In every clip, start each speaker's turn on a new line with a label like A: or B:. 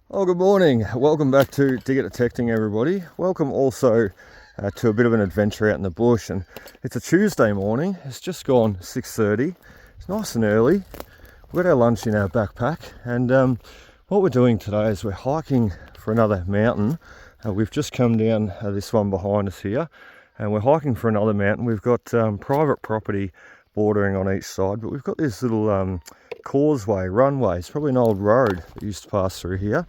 A: Oh, good morning. Welcome back to Dig It Detecting, everybody. Welcome also to a bit of an adventure out in the bush. And it's a Tuesday morning. It's just gone 6:30. It's nice and early. We've got our lunch in our backpack. And what we're doing today is we're hiking for another mountain. We've just come down this one behind us here. And we're hiking for another mountain. We've got private property bordering on each side. But we've got this little causeway, runway. It's probably an old road that used to pass through here,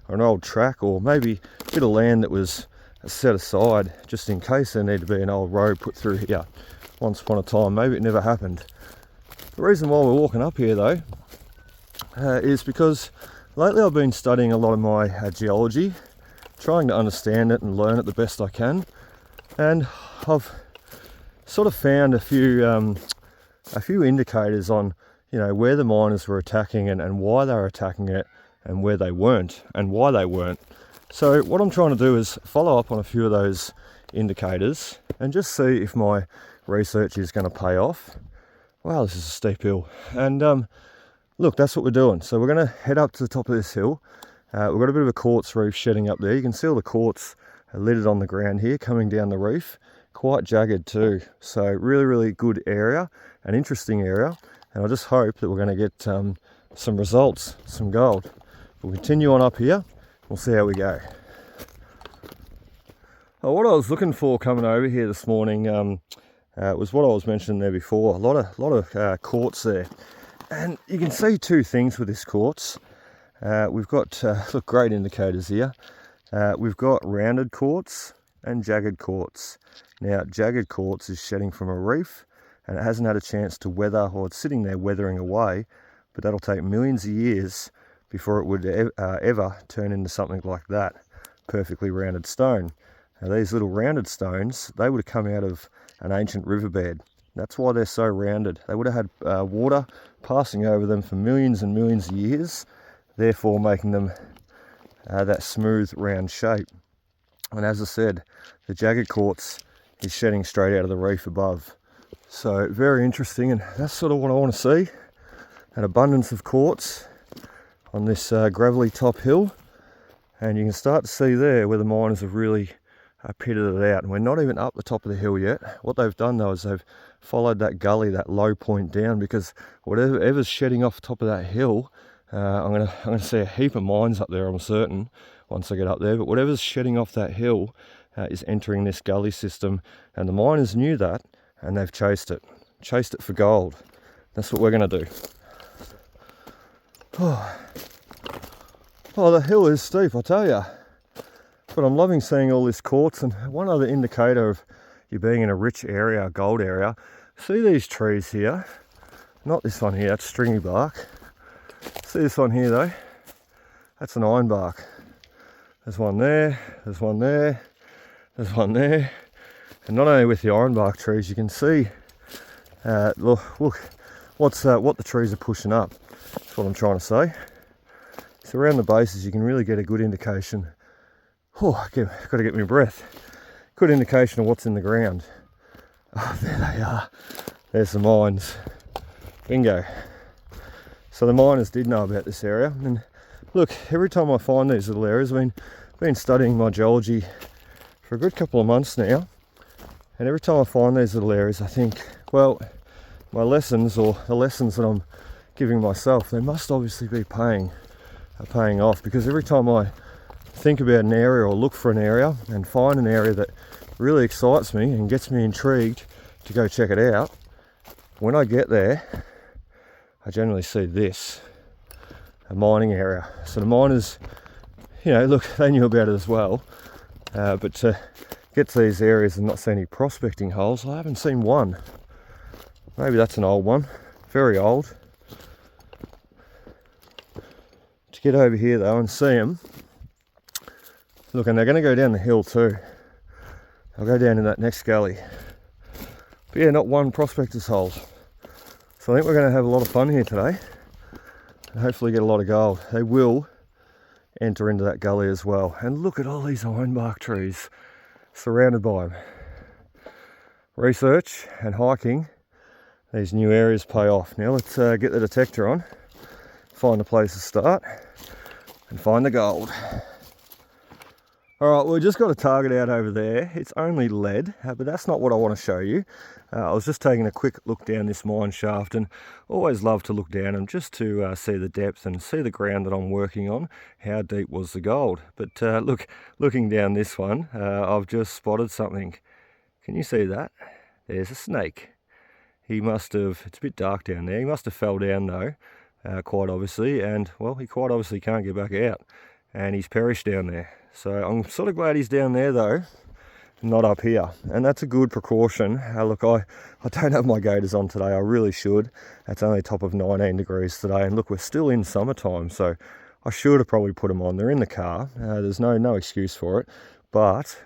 A: or an old track, or maybe a bit of land that was set aside just in case there needed to be an old road put through here once upon a time. Maybe it never happened. The reason why we're walking up here though is because lately I've been studying a lot of my geology, trying to understand it and learn it the best I can, and I've sort of found a few indicators on where the miners were attacking and why they were attacking it, and where they weren't and why they weren't. So what I'm trying to do is follow up on a few of those indicators and just see if my research is going to pay off. Wow, this is a steep hill. And look, that's what we're doing. So we're going to head up to the top of this hill. We've got a bit of a quartz reef shedding up there. You can see all the quartz littered on the ground here coming down the reef. Quite jagged too. So really good area, an interesting area. And I just hope that we're going to get some results, some gold. We'll continue on up here. We'll see how we go. What I was looking for coming over here this morning was what I was mentioning there before. A lot of quartz there. And you can see two things with this quartz. We've got look, great indicators here. We've got rounded quartz and jagged quartz. Now, jagged quartz is shedding from a reef, and it hasn't had a chance to weather, or it's sitting there weathering away, but that'll take millions of years before it would ever turn into something like that, perfectly rounded stone. Now, these little rounded stones, they would have come out of an ancient riverbed. That's why they're so rounded. They would have had water passing over them for millions and millions of years, therefore making them that smooth, round shape. And as I said, the jagged quartz is shedding straight out of the reef above. So very interesting, and that's sort of what I want to see, an abundance of quartz on this gravelly top hill. And you can start to see there where the miners have really pitted it out, and we're not even up the top of the hill yet. What they've done though is they've followed that gully, that low point down, because whatever's shedding off the top of that hill, I'm gonna see a heap of mines up there, I'm certain, once I get up there. But whatever's shedding off that hill is entering this gully system, and the miners knew that, and they've chased it for gold. That's what we're going to do. Oh, the hill is steep, I tell you. But I'm loving seeing all this quartz. And one other indicator of you being in a rich area, a gold area, see these trees here? Not this one here, that's stringy bark. See this one here though? That's an ironbark. There's one there, there's one there, there's one there. And not only with the ironbark trees, you can see, look what the trees are pushing up. That's what I'm trying to say. So around the bases, you can really get a good indication. Got to get my breath. Good indication of what's in the ground. Oh, there they are. There's the mines. Bingo. So the miners did know about this area. And look, every time I find these little areas, I've been studying my geology for a good couple of months now. And every time I find these little areas, I think, well, my lessons, or the lessons that I'm giving myself, they must obviously be paying off, because every time I think about an area or look for an area and find an area that really excites me and gets me intrigued to go check it out, when I get there, I generally see this, a mining area. So the miners, look, they knew about it as well, but to get to these areas and not see any prospecting holes, I haven't seen one. Maybe that's an old one, very old. To get over here though and see them, look, and they're going to go down the hill too. I'll go down in that next gully. But yeah, not one prospector's hole. So I think we're going to have a lot of fun here today, and hopefully get a lot of gold. They will enter into that gully as well. And look at all these ironbark trees surrounded by them. Research and hiking these new areas pay off. Now let's get the detector on, find a place to start, and find the gold. All right, well, we just got a target out over there. It's only lead, but that's not what I want to show you. I was just taking a quick look down this mine shaft, and always love to look down and just to see the depth and see the ground that I'm working on. How deep was the gold? But look, looking down this one, I've just spotted something. Can you see that? There's a snake. He must have, it's a bit dark down there, he must have fell down though, quite obviously, and well, he quite obviously can't get back out, and he's perished down there. So I'm sort of glad he's down there though, not up here, and that's a good precaution. Look, I don't have my gaiters on today, I really should. It's only top of 19 degrees today, and look, we're still in summertime, so I should have probably put them on. They're in the car, there's no excuse for it. But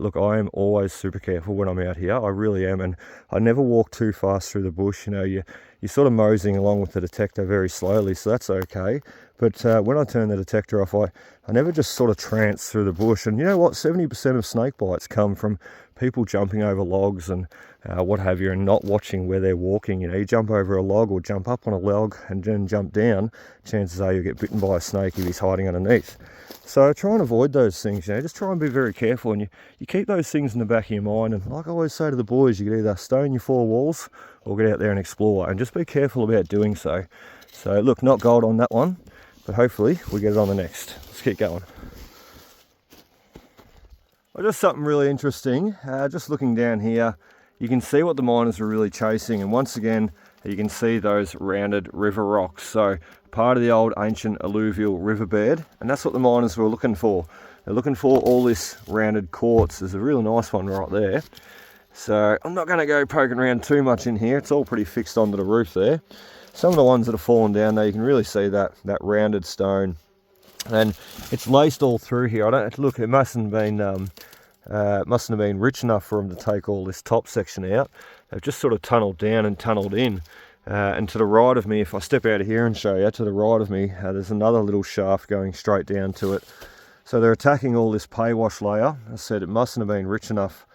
A: look, I am always super careful when I'm out here. I really am, and I never walk too fast through the bush. You know, you're sort of moseying along with the detector very slowly, so that's okay. But when I turn the detector off, I never just sort of trance through the bush. And you know what? 70% of snake bites come from people jumping over logs and what have you, and not watching where they're walking. You know, you jump over a log or jump up on a log and then jump down, chances are you'll get bitten by a snake if he's hiding underneath. So try and avoid those things, you know, just try and be very careful, and you keep those things in the back of your mind. And like I always say to the boys, you can either stone your four walls or get out there and explore, and just be careful about doing so. So look, not gold on that one, but hopefully we get it on the next. Let's keep going. Well, just something really interesting, just looking down here, you can see what the miners were really chasing, and once again you can see those rounded river rocks. So part of the old ancient alluvial riverbed, and that's what the miners were looking for. They're looking for all this rounded quartz. There's a really nice one right there. So I'm not going to go poking around too much in here. It's all pretty fixed onto the roof there. Some of the ones that have fallen down there, you can really see that rounded stone, and it's laced all through here. I don't look. It mustn't have been rich enough for them to take all this top section out. They've just sort of tunneled down and tunneled in. And to the right of me, if I step out of here and show you, to the right of me, there's another little shaft going straight down to it. So they're attacking all this pay wash layer. As I said, it mustn't have been rich enough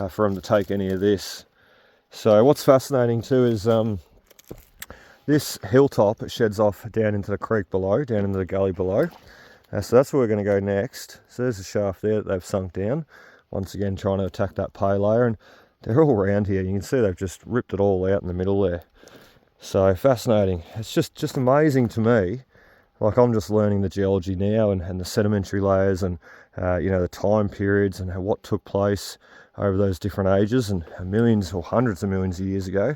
A: for them to take any of this. So what's fascinating too is this hilltop, it sheds off down into the creek below, down into the gully below. So that's where we're going to go next. So there's a shaft there that they've sunk down. Once again, trying to attack that pay layer, and they're all around here. You can see they've just ripped it all out in the middle there. So fascinating. It's just amazing to me. Like, I'm just learning the geology now, and the sedimentary layers, and you know, the time periods and what took place over those different ages and millions or hundreds of millions of years ago.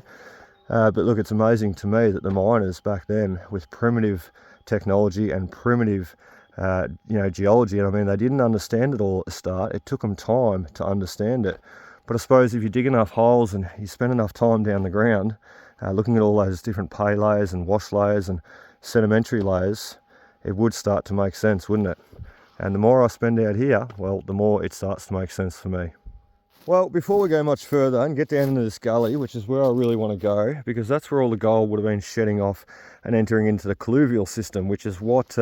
A: But look, it's amazing to me that the miners back then, with primitive technology and primitive you know, geology, and I mean, they didn't understand it all at the start. It took them time to understand it. But I suppose if you dig enough holes and you spend enough time down the ground, looking at all those different pay layers and wash layers and sedimentary layers, it would start to make sense, wouldn't it? And the more I spend out here, well, the more it starts to make sense for me. Well, before we go much further and get down into this gully, which is where I really want to go, because that's where all the gold would have been shedding off and entering into the colluvial system, which is what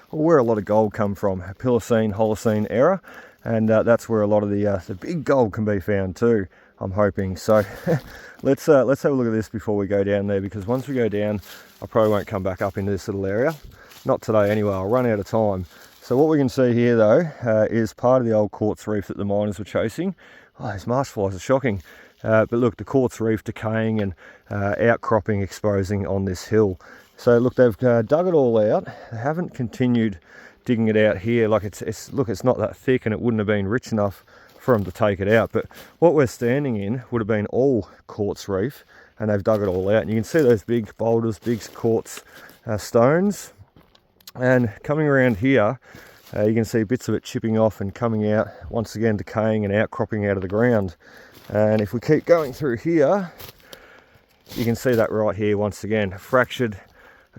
A: where a lot of gold come from, Pliocene, Holocene era, and that's where a lot of the big gold can be found too, I'm hoping. So let's have a look at this before we go down there, because once we go down, I probably won't come back up into this little area. Not today anyway, I'll run out of time. So what we can see here though is part of the old quartz reef that the miners were chasing. Oh, these marsh flies are shocking. But look, the quartz reef decaying and outcropping, exposing on this hill. So look, they've dug it all out. They haven't continued digging it out here. Like look, it's not that thick, and it wouldn't have been rich enough for them to take it out. But what we're standing in would have been all quartz reef, and they've dug it all out. And you can see those big boulders, big quartz stones. And coming around here, you can see bits of it chipping off and coming out, once again decaying and outcropping out of the ground. And if we keep going through here, you can see that right here, once again, fractured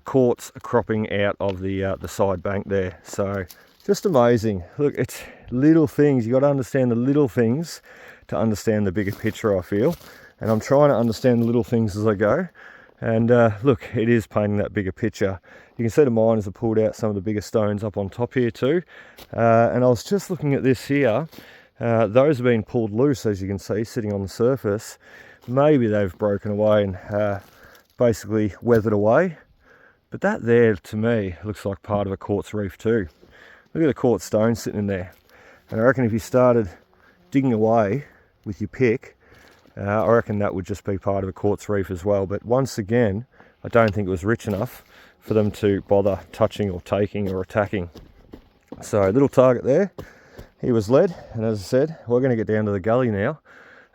A: quartz cropping out of the side bank there. So just amazing. Look, it's little things. You got to understand the little things to understand the bigger picture, I feel. And I'm trying to understand the little things as I go. And look, it is painting that bigger picture. You can see the miners have pulled out some of the bigger stones up on top here too. And I was just looking at this here. Those have been pulled loose, as you can see, sitting on the surface. Maybe they've broken away and basically weathered away. But that there, to me, looks like part of a quartz reef too. Look at the quartz stone sitting in there. And I reckon if you started digging away with your pick, I reckon that would just be part of a quartz reef as well. But once again, I don't think it was rich enough for them to bother touching or taking or attacking. So little target there, he was led, and as I said, we're going to get down to the gully now,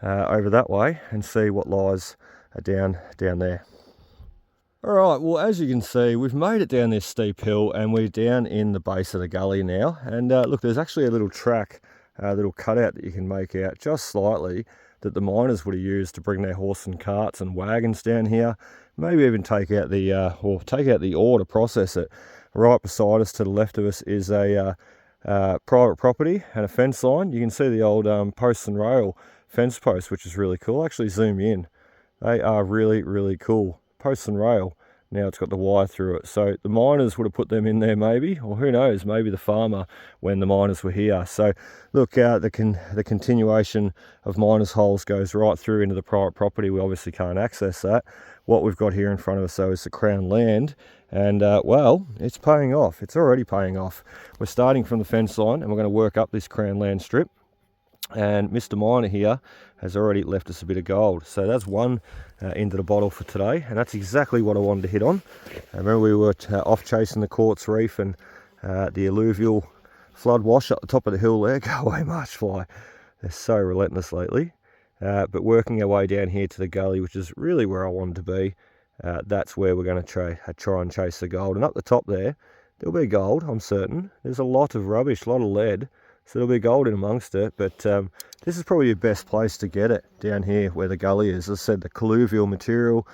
A: over that way, and see what lies down there. Alright, well as you can see, we've made it down this steep hill and we're down in the base of the gully now. And look, there's actually a little track, a little cutout that you can make out just slightly that the miners would have used to bring their horse and carts and wagons down here. Maybe even take out the ore to process it. Right beside us to the left of us is a private property and a fence line. You can see the old posts and rail fence posts, which is really cool. I'll actually zoom in. They are really, really cool. Posts and rail. Now it's got the wire through it. So the miners would have put them in there maybe, or who knows, maybe the farmer when the miners were here. So look, the continuation of miners' holes goes right through into the private property. We obviously can't access that. What we've got here in front of us though is the Crown land. And well, it's paying off. It's already paying off. We're starting from the fence line and we're going to work up this Crown land strip. And Mr. Miner here has already left us a bit of gold. So that's one into the bottle for today, and that's exactly what I wanted to hit on. Remember we were off chasing the quartz reef and the alluvial flood wash up the top of the hill there. Go away, March fly. They're so relentless lately. But working our way down here to the gully, which is really where I wanted to be, that's where we're going to try and chase the gold. And up the top there, there'll be gold, I'm certain. There's a lot of rubbish, a lot of lead. So there'll be gold in amongst it, but this is probably your best place to get it, down here where the gully is. As I said, the colluvial material,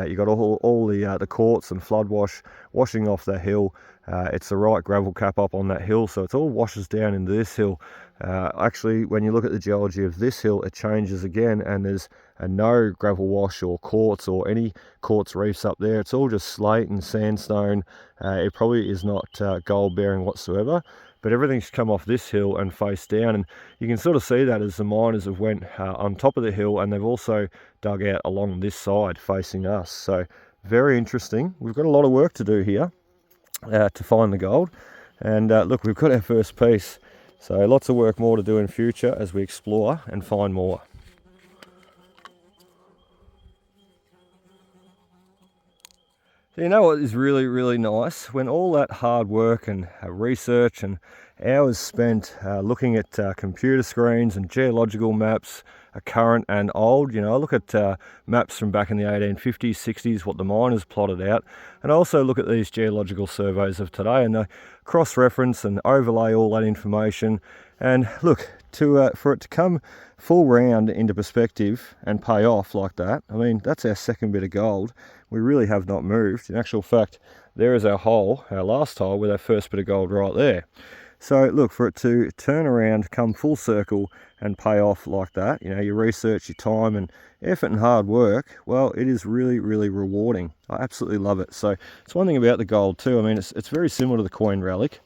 A: you got all the quartz and flood wash washing off the hill. It's the right gravel cap up on that hill, so it all washes down into this hill. Actually, when you look at the geology of this hill, it changes again, and there's no gravel wash or quartz or any quartz reefs up there. It's all just slate and sandstone. It probably is not gold bearing whatsoever. But everything's come off this hill and face down, and you can sort of see that as the miners have went on top of the hill, and they've also dug out along this side facing us. So very interesting. We've got a lot of work to do here to find the gold, and look, we've got our first piece, so lots of work more to do in future as we explore and find more. So you know what is really, really nice? When all that hard work and research and hours spent looking at computer screens and geological maps, current and old, you know, I look at maps from back in the 1850s, 60s, what the miners plotted out, and I also look at these geological surveys of today, and they cross-reference and overlay all that information. And look, for it to come full round into perspective and pay off like that, I mean, that's our second bit of gold. We really have not moved. In actual fact, there is our hole, our last hole with our first bit of gold right there. So look, for it to turn around, come full circle and pay off like that, you know, your research, your time and effort and hard work, well, it is really, really rewarding. I absolutely love it. So it's one thing about the gold too. I mean, it's very similar to the coin relic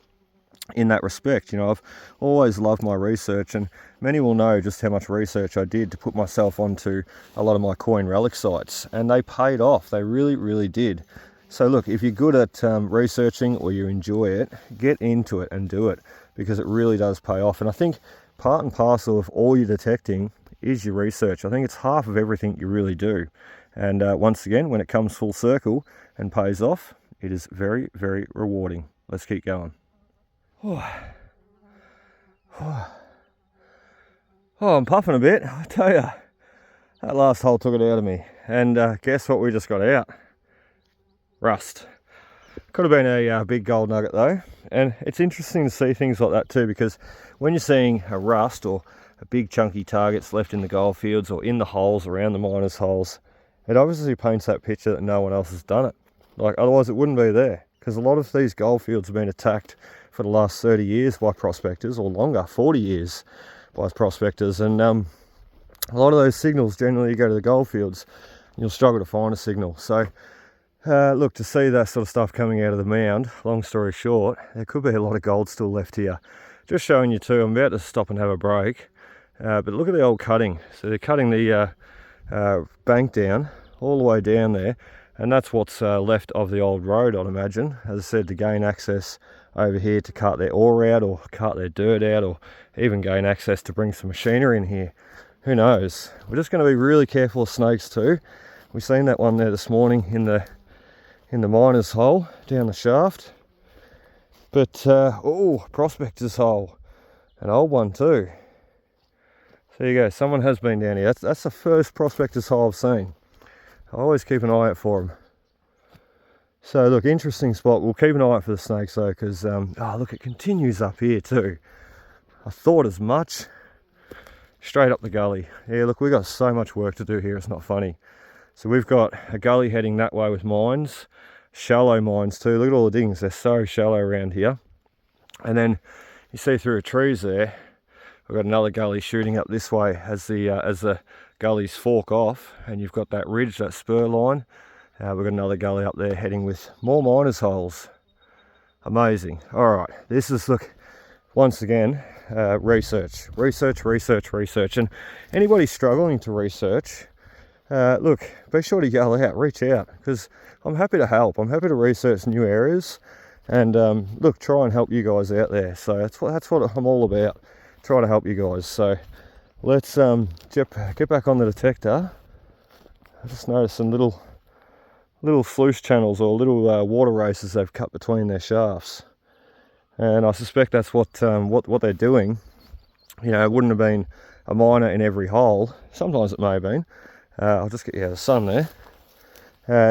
A: in that respect. You know, I've always loved my research, and many will know just how much research I did to put myself onto a lot of my coin relic sites, and they paid off. They really, really did. So look, if you're good at researching or you enjoy it, get into it and do it, because it really does pay off. And I think part and parcel of all your detecting is your research. I think it's half of everything you really do. And once again, when it comes full circle and pays off, it is very, very rewarding. Let's keep going. Oh, I'm puffing a bit, I tell you. That last hole took it out of me. And guess what we just got out? Rust. Could have been a big gold nugget though. And it's interesting to see things like that too, because when you're seeing a rust or a big chunky targets left in the goldfields or in the holes around the miners' holes, it obviously paints that picture that no one else has done it. Like, otherwise it wouldn't be there, because a lot of these goldfields have been attacked for the last 30 years by prospectors, or longer, 40 years by prospectors. And a lot of those signals, generally you go to the goldfields, you'll struggle to find a signal. So look, to see that sort of stuff coming out of the mound, long story short, there could be a lot of gold still left here. Just showing you too, I'm about to stop and have a break, but look at the old cutting. So they're cutting the bank down, all the way down there, and that's what's left of the old road, I'd imagine, as I said, to gain access over here to cart their ore out or cart their dirt out, or even gain access to bring some machinery in here. Who knows? We're just going to be really careful of snakes too. We've seen that one there this morning in the miner's hole down the shaft. But oh, prospector's hole, an old one too. So there you go, someone has been down here. That's the first prospector's hole I've seen. I always keep an eye out for them. So look, interesting spot. We'll keep an eye out for the snakes though, because oh look, it continues up here too. I thought as much. Straight up the gully. Yeah, look, we've got so much work to do here, it's not funny. So we've got a gully heading that way with mines, shallow mines too. Look at all the diggings, they're so shallow around here. And then you see through the trees there, we've got another gully shooting up this way as the gullies fork off, and you've got that ridge, that spur line. We've got another gully up there heading with more miners' holes. Amazing. All right, this is, look, once again, research. And anybody struggling to research, look, be sure to yell out, reach out, because I'm happy to help. I'm happy to research new areas and look, try and help you guys out there. So that's what I'm all about, try to help you guys. So let's get back on the detector. I just noticed some little sluice channels or little water races they've cut between their shafts. And I suspect that's what they're doing. You know, it wouldn't have been a miner in every hole. Sometimes it may have been. I'll just get you out of the sun there.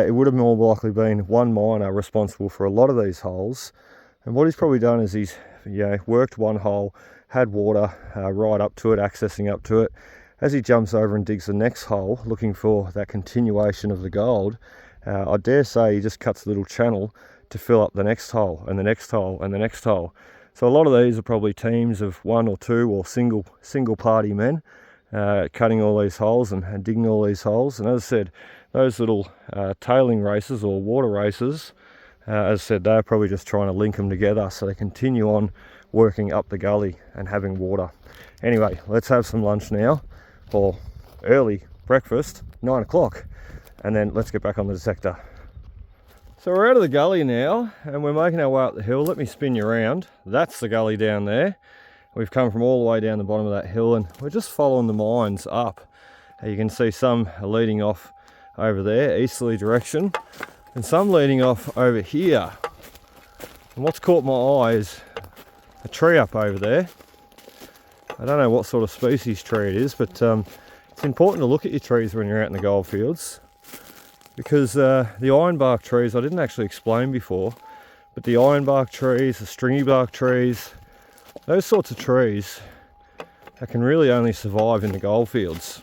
A: It would have more likely been one miner responsible for a lot of these holes. And what he's probably done is he's, you know, worked one hole, had water right up to it, accessing up to it. As he jumps over and digs the next hole, looking for that continuation of the gold, I dare say he just cuts a little channel to fill up the next hole and the next hole and the next hole. So a lot of these are probably teams of one or two or single party men cutting all these holes and digging all these holes. And as I said, those little tailing races or water races, as I said, they're probably just trying to link them together so they continue on working up the gully and having water. Anyway, let's have some lunch now, or early breakfast, 9 o'clock, and then let's get back on the detector. So we're out of the gully now and we're making our way up the hill. Let me spin you around. That's the gully down there. We've come from all the way down the bottom of that hill and we're just following the mines up. You can see some are leading off over there, easterly direction, and some leading off over here. And what's caught my eye is a tree up over there. I don't know what sort of species tree it is, but it's important to look at your trees when you're out in the goldfields. Because the ironbark trees, I didn't actually explain before, but the ironbark trees, the stringy bark trees, those sorts of trees that can really only survive in the goldfields,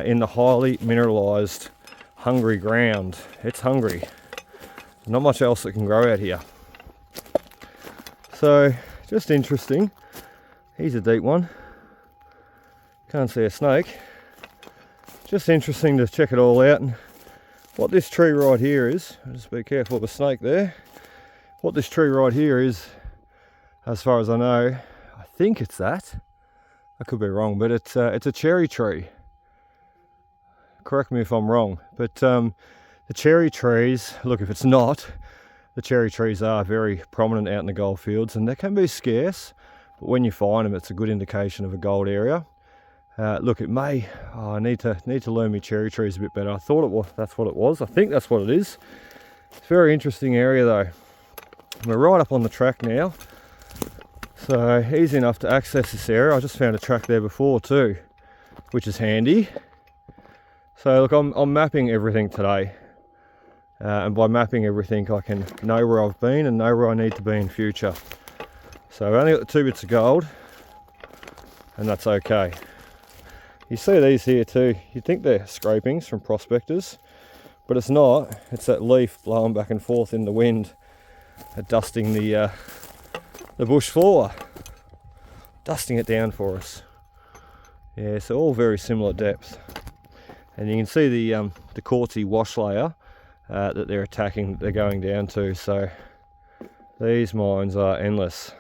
A: in the highly mineralised, hungry ground. It's hungry. Not much else that can grow out here. So, just interesting. Here's a deep one. Can't see a snake. Just interesting to check it all out. And what this tree right here is, just be careful of the snake there. What this tree right here is, as far as I know, I think it's that. I could be wrong, but it's a cherry tree. Correct me if I'm wrong, but the cherry trees, look, if it's not, the cherry trees are very prominent out in the goldfields and they can be scarce, but when you find them, it's a good indication of a gold area. Look, it may, I need to learn my cherry trees a bit better. I thought it was, that's what it was. I think that's what it is. It's a very interesting area though. We're right up on the track now, so easy enough to access this area. I just found a track there before too, which is handy. So look, I'm mapping everything today, and by mapping everything I can know where I've been and know where I need to be in future. So I've only got the 2 bits of gold, and that's okay. You see these here too, you'd think they're scrapings from prospectors, but it's not. It's that leaf blowing back and forth in the wind, dusting the bush floor, dusting it down for us. Yeah, so all very similar depth. And you can see the quartzy wash layer that they're attacking, they're going down to. So these mines are endless.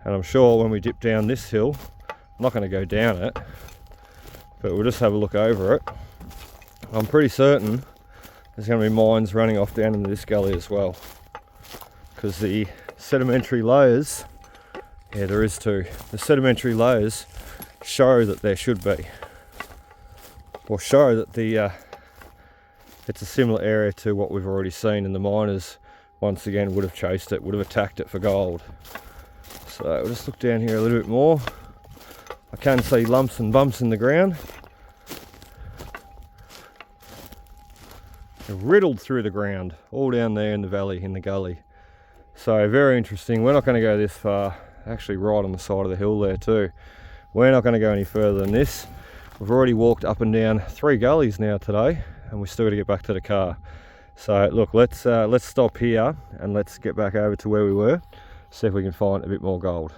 A: And I'm sure when we dip down this hill, I'm not going to go down it, but we'll just have a look over it. I'm pretty certain there's going to be mines running off down into this gully as well, because the sedimentary layers, yeah, there is two. The sedimentary layers show that there should be, or show that it's a similar area to what we've already seen, and the miners once again would have chased it, would have attacked it for gold. So we'll just look down here a little bit more. I can see lumps and bumps in the ground. They're riddled through the ground, all down there in the valley, in the gully. So very interesting. We're not going to go this far, actually right on the side of the hill there too. We're not going to go any further than this. We've already walked up and down 3 gullies now today, and we've still got to get back to the car. So look, let's stop here and let's get back over to where we were, see if we can find a bit more gold.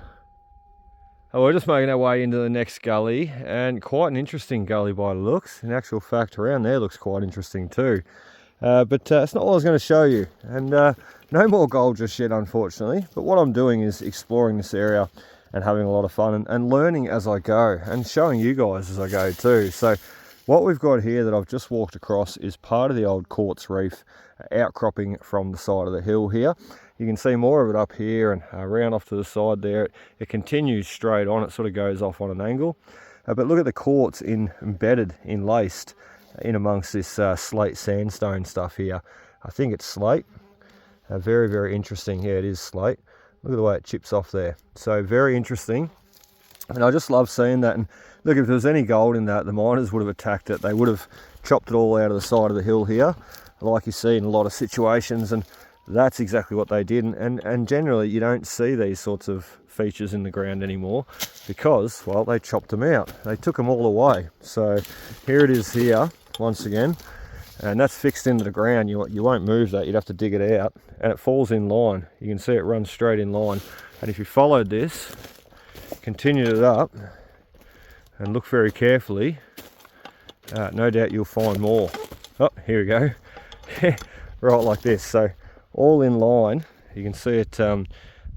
A: Oh, we're just making our way into the next gully, and quite an interesting gully by the looks. In actual fact, around there looks quite interesting too. But it's not what I was going to show you, and no more gold just yet, unfortunately. But what I'm doing is exploring this area and having a lot of fun and learning as I go, and showing you guys as I go too. So what we've got here that I've just walked across is part of the old quartz reef outcropping from the side of the hill here. You can see more of it up here and around off to the side there. It continues straight on, it sort of goes off on an angle. But look at the quartz embedded, enlaced in amongst this slate sandstone stuff here. I think it's slate. Very, very interesting. Yeah, it is slate. Look at the way it chips off there. So very interesting. And I just love seeing that. And look, if there was any gold in that, the miners would have attacked it. They would have chopped it all out of the side of the hill here, like you see in a lot of situations. And that's exactly what they did. And generally, you don't see these sorts of features in the ground anymore because, well, they chopped them out. They took them all away. So here it is here, once again. And that's fixed into the ground. You won't move that. You'd have to dig it out. And it falls in line. You can see it runs straight in line. And if you followed this, continued it up, and look very carefully, no doubt you'll find more. Oh, here we go. Right like this. So all in line. You can see it.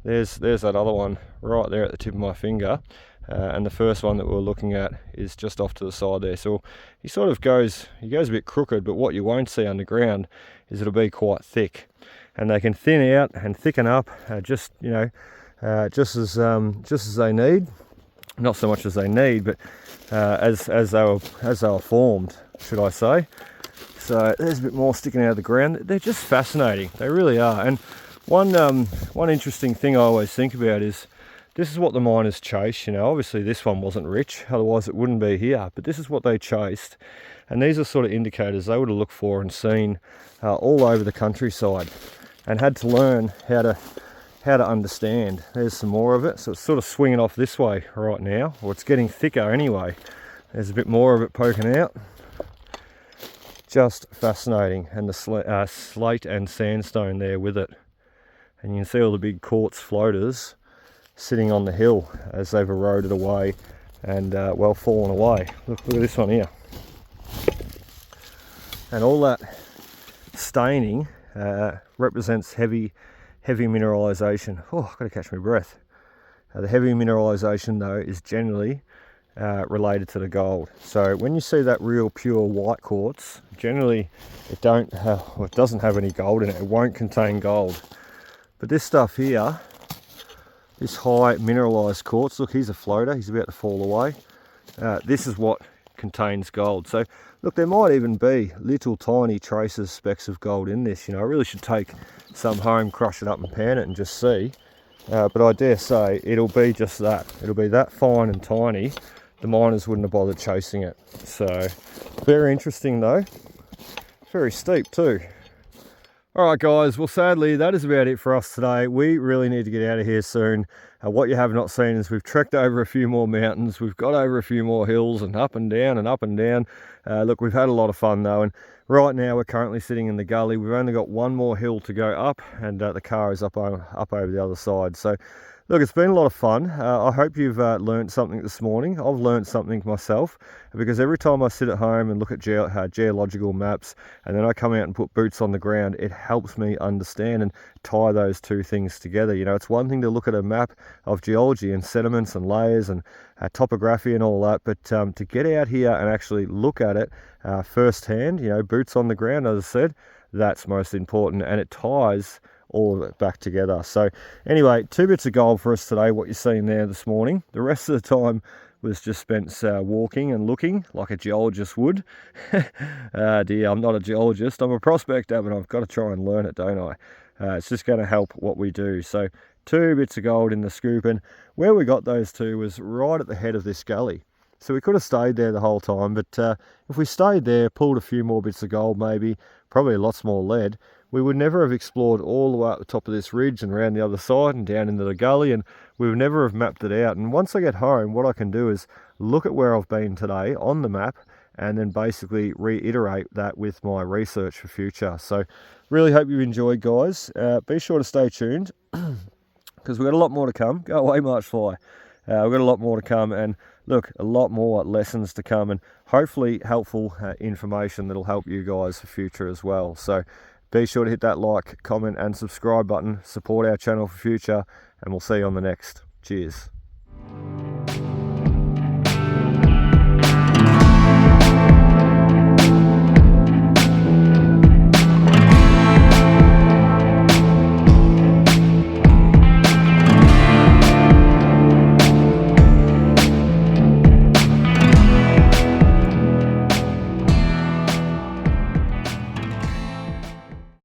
A: There's that other one right there at the tip of my finger. And the first one that we're looking at is just off to the side there. So he sort of goes a bit crooked, but what you won't see underground is it'll be quite thick. And they can thin out and thicken up just as they need. Not so much as they need, but as they were formed, should I say. So there's a bit more sticking out of the ground. They're just fascinating. They really are. And one interesting thing I always think about is this is what the miners chase. You know, obviously this one wasn't rich, otherwise it wouldn't be here. But this is what they chased, and these are sort of indicators they would have looked for and seen all over the countryside, and had to learn how to understand. There's some more of it. So it's sort of swinging off this way right now, or it's getting thicker anyway. There's a bit more of it poking out. Just fascinating. And the slate and sandstone there with it. And you can see all the big quartz floaters sitting on the hill as they've eroded away and well fallen away. Look at this one here. And all that staining represents heavy mineralization. Oh, I've got to catch my breath. The heavy mineralization though is generally related to the gold. So when you see that real pure white quartz, generally it doesn't have any gold in it. It won't contain gold. But this stuff here, this high mineralized quartz, look, here's a floater. He's about to fall away. This is what contains gold. So look, there might even be little tiny traces, specks of gold in this. You know, I really should take some home, crush it up and pan it and just see. But I dare say it'll be just that. It'll be that fine and tiny. The miners wouldn't have bothered chasing it. So very interesting though. Very steep too. Alright guys, well sadly that is about it for us today. We really need to get out of here soon. What you have not seen is we've trekked over a few more mountains, we've got over a few more hills and up and down and up and down. Look, we've had a lot of fun though, and right now we're currently sitting in the gully. We've only got one more hill to go up, and the car is up over the other side. So look, it's been a lot of fun. I hope you've learned something this morning. I've learned something myself, because every time I sit at home and look at geological maps, and then I come out and put boots on the ground, it helps me understand and tie those two things together. You know, it's one thing to look at a map of geology and sediments and layers and topography and all that, but to get out here and actually look at it firsthand, you know, boots on the ground, as I said, that's most important, and it ties all of it back together. So anyway, 2 bits of gold for us today, what you're seeing there this morning. The rest of the time was just spent walking and looking like a geologist would. Dear, I'm not a geologist, I'm a prospector, but I've got to try and learn it, don't I? It's just going to help what we do. So 2 bits of gold in the scoop, and where we got those 2 was right at the head of this gully. So we could have stayed there the whole time, but if we stayed there, pulled a few more bits of gold maybe, probably lots more lead, we would never have explored all the way up the top of this ridge and around the other side and down into the gully, and we would never have mapped it out. And once I get home, what I can do is look at where I've been today on the map and then basically reiterate that with my research for future. So really hope you enjoyed, guys. Be sure to stay tuned because we've got a lot more to come. Go away, March Fly. We've got a lot more to come, and look, a lot more lessons to come, and hopefully helpful information that'll help you guys for future as well. So be sure to hit that like, comment and subscribe button, support our channel for future, and we'll see you on the next. Cheers.